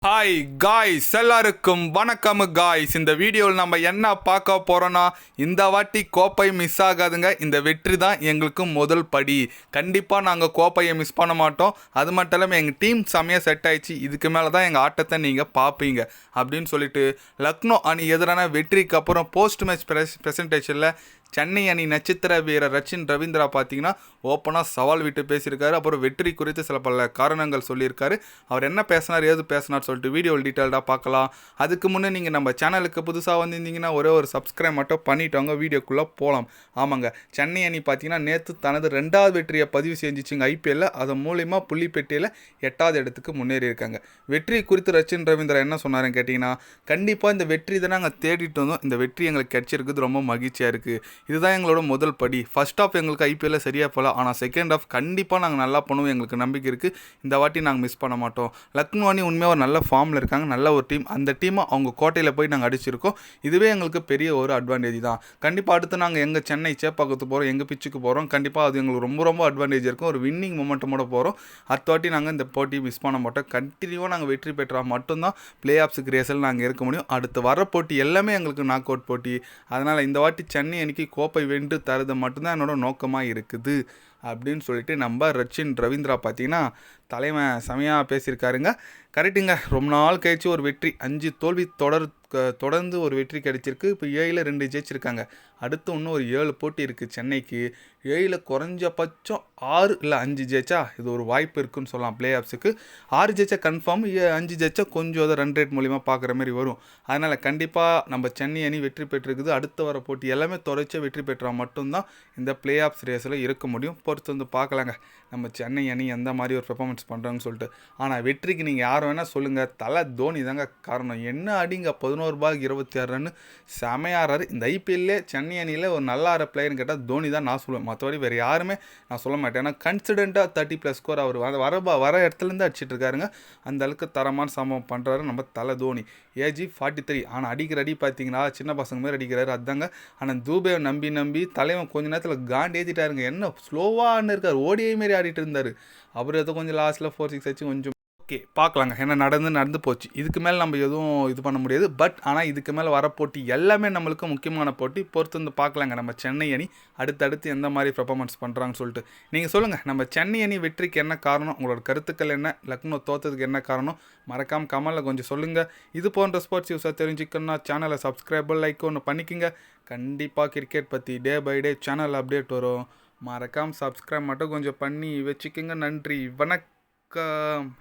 Hi guys, எல்லாருக்கும் வணக்கம் guys. இந்த வீடியோவில் நம்ம என்ன பார்க்க போகிறோன்னா, இந்த வாட்டி கோப்பை மிஸ் ஆகாதுங்க. இந்த வெற்றி தான் எங்களுக்கு முதல் படி. கண்டிப்பாக நாங்கள் கோப்பையை மிஸ் பண்ண மாட்டோம். அது மட்டும் இல்லாமல் எங்கள் டீம் செம்மையாக செட் ஆயிடுச்சு. இதுக்கு மேலே தான் எங்கள் ஆட்டத்தை நீங்கள் பார்ப்பீங்க அப்படின்னு சொல்லிட்டு லக்னோ அணி எதிரான வெற்றிக்கு அப்புறம் போஸ்ட் மேட்ச் ப்ரெசன்டேஷனில் சென்னை அணி நட்சத்திர வீரர் ரச்சின் ரவீந்திரா பார்த்தீங்கன்னா ஓப்பனாக சவால் விட்டு பேசியிருக்காரு. அப்புறம் வெற்றி குறித்து சில பல காரணங்கள் சொல்லியிருக்காரு. அவர் என்ன பேசினார், ஏது பேசினார் சொல்லிட்டு வீடியோவில் டீட்டெயில்டாக பார்க்கலாம். அதுக்கு முன்னே நீங்கள் நம்ம சேனலுக்கு புதுசாக வந்திருந்தீங்கன்னா ஒரே ஒரு சப்ஸ்கிரைப் மட்டும் பண்ணிவிட்டவங்க வீடியோக்குள்ளே போகலாம். ஆமாங்க, சென்னை அணி பார்த்தீங்கன்னா நேற்று தனது 2வது வெற்றியை பதிவு செஞ்சிச்சுங்க ஐபிஎல்லில். அதன் மூலிமா புள்ளிப்பெட்டியில் 8வது இடத்துக்கு முன்னேறி இருக்காங்க. வெற்றி குறித்து ரச்சின் ரவீந்திரா என்ன சொன்னாருன்னு கேட்டிங்கன்னா, கண்டிப்பாக இந்த வெற்றி தான் நாங்கள் தேடிட்டு வந்தோம். இந்த வெற்றி எங்களுக்கு கிடைச்சிருக்குது, ரொம்ப மகிழ்ச்சியாக இருக்குது. இதுதான் எங்களோட முதல் படி. ஃபர்ஸ்ட் ஆஃப் எங்களுக்கு ஐபிஎல்ல சரியாக போகல, ஆனால் செகண்ட் ஆஃப் கண்டிப்பாக நாங்கள் நல்லா பண்ணுவோம். எங்களுக்கு நம்பிக்கை இருக்குது. இந்த வாட்டி நாங்கள் மிஸ் பண்ண மாட்டோம். லக்னோ அணி உண்மையாக ஒரு நல்ல ஃபார்மில் இருக்காங்க, நல்ல ஒரு டீம். அந்த டீமை அவங்க கோட்டையில் போய் நாங்கள் அடிச்சிருக்கோம். இதுவே எங்களுக்கு பெரிய ஒரு அட்வான்டேஜ் தான். கண்டிப்பாக அடுத்து நாங்கள் எங்கள் சென்னை சேப்பாக்கத்து போகிறோம், எங்கள் பிச்சுக்கு போகிறோம். கண்டிப்பாக அது எங்களுக்கு ரொம்ப ரொம்ப அட்வான்டேஜ் இருக்கும். ஒரு வின்னிங் மொமெண்டமோட போகிறோம். அடுத்த வாட்டி நாங்கள் இந்த போட்டி மிஸ் பண்ண மாட்டோம். கண்டினியூவாக நாங்கள் வெற்றி பெற்றால் மட்டும்தான் பிளே ஆஃப்ஸுக்கு ரேஸில் நாங்கள் இருக்க முடியும். அடுத்து வர போட்டி எல்லாமே எங்களுக்கு நாக் அவுட் போட்டி. அதனால் இந்த வாட்டி சென்னை அணிக்கு கோப்பை வென்று தரது மட்டும்தான் என்னோட நோக்கமாக இருக்குது அப்படின்னு சொல்லிட்டு நம்ம ரச்சின் ரவீந்திரா பார்த்தீங்கன்னா தலைமை செமையாக பேசியிருக்காருங்க. கரெக்டுங்க. ரொம்ப நாள் கழிச்சு ஒரு வெற்றி, 5 தோல்வி தொடர்ந்து ஒரு வெற்றி கிடைச்சிருக்கு. இப்போ 7ல் 2 ஜெயிச்சிருக்காங்க. அடுத்து இன்னும் ஒரு 7 போட்டி இருக்குது சென்னைக்கு. 7ல் குறைஞ்சபட்சம் 6 இல்லை 5 ஜெயிச்சா இது ஒரு வாய்ப்பு இருக்குன்னு சொல்லலாம் பிளே ஆஃப்ஸுக்கு. 6 ஜெயிச்சா கன்ஃபார்ம், 5 ஜெயிச்சா கொஞ்சம் அதை ரன் ரேட் மூலிமா பார்க்குற மாதிரி வரும். அதனால் கண்டிப்பாக நம்ம சென்னை அணி வெற்றி பெற்றிருக்குது. அடுத்து வர போட்டி எல்லாமே தொடர்ச்சியாக வெற்றி பெற்றால் மட்டும்தான் இந்த பிளே ஆஃப்ஸ் ரேஸில் இருக்க முடியும். பொறுத்து வந்து பார்க்கலாங்க நம்ம சென்னை அணி எந்த மாதிரி ஒரு பெர்ஃபார்மன்ஸ் பண்ணுறாங்கன்னு சொல்லிட்டு. ஆனால் வெற்றிக்கு நீங்கள் யார் வேணால் சொல்லுங்கள், தலை தோனி தாங்க காரணம். என்ன அடிங்க, 11 பால் 26 ரன்னு செமையாறாரு. இந்த ஐபிஎல்லே சென்னை அணியில் ஒரு நல்ல ஆற பிளேயர்னு கேட்டால் தோனி தான் நான் சொல்லுவேன். மற்றபடி வேறு யாருமே நான் சொல்ல மாட்டேன். ஏன்னா கன்சிடென்ட்டாக 30+ ஸ்கோர் அவர் வர இடத்துலேருந்து அடிச்சிட்டு இருக்காருங்க. அந்த அளவுக்கு தரமான சம்பவம் பண்ணுறாரு நம்ம தலை தோனி. ஏஜி 43. ஆனால் அடிக்கிற அடி பார்த்தீங்கன்னா சின்ன பசங்க மாதிரி அடிக்கிறாரு. அதுதாங்க. ஆனால் தூபேவை நம்பி தலைவன் கொஞ்ச நேரத்தில் காண்டு ஏற்றிட்டாருங்க. என்ன ஸ்லோவான்னு இருக்கார், ஓடிஐ மாரி ஆடிட்டு இருந்தார். அவர் ஏதோ கொஞ்சம் லாஸ்ட்டில் 4-6 வச்சு கொஞ்சம் ஓகே பார்க்கலாங்க. ஏன்னா நடந்து போச்சு. இதுக்கு மேலே நம்ம எதுவும் இது பண்ண முடியாது. பட் ஆனால் இதுக்கு மேலே வர போட்டி எல்லாமே நம்மளுக்கு முக்கியமான போட்டி. பொறுத்து வந்து பார்க்கலாங்க நம்ம சென்னை அணி அடுத்தடுத்து எந்த மாதிரி பெர்ஃபார்மன்ஸ் பண்ணுறாங்கன்னு சொல்லிட்டு. நீங்கள் சொல்லுங்கள், நம்ம சென்னை அணி வெற்றிக்கு என்ன காரணம், உங்களோட கருத்துக்கள் என்ன, லக்னோ தோற்றதுக்கு என்ன காரணம், மறக்காமல் கமெண்டில் கொஞ்சம் சொல்லுங்கள். இது போன்ற ஸ்போர்ட்ஸ் நியூஸாக தெரிஞ்சுக்கணுன்னா சேனலை சப்ஸ்கிரைப் லைக் ஒன்று பண்ணிக்கோங்க. கண்டிப்பாக கிரிக்கெட் பற்றி day by day channel update வரும். மறக்காமல் சப்ஸ்கிரைப் மட்டும் கொஞ்சம் பண்ணி வச்சுக்கோங்க. நன்றி, வணக்கம்.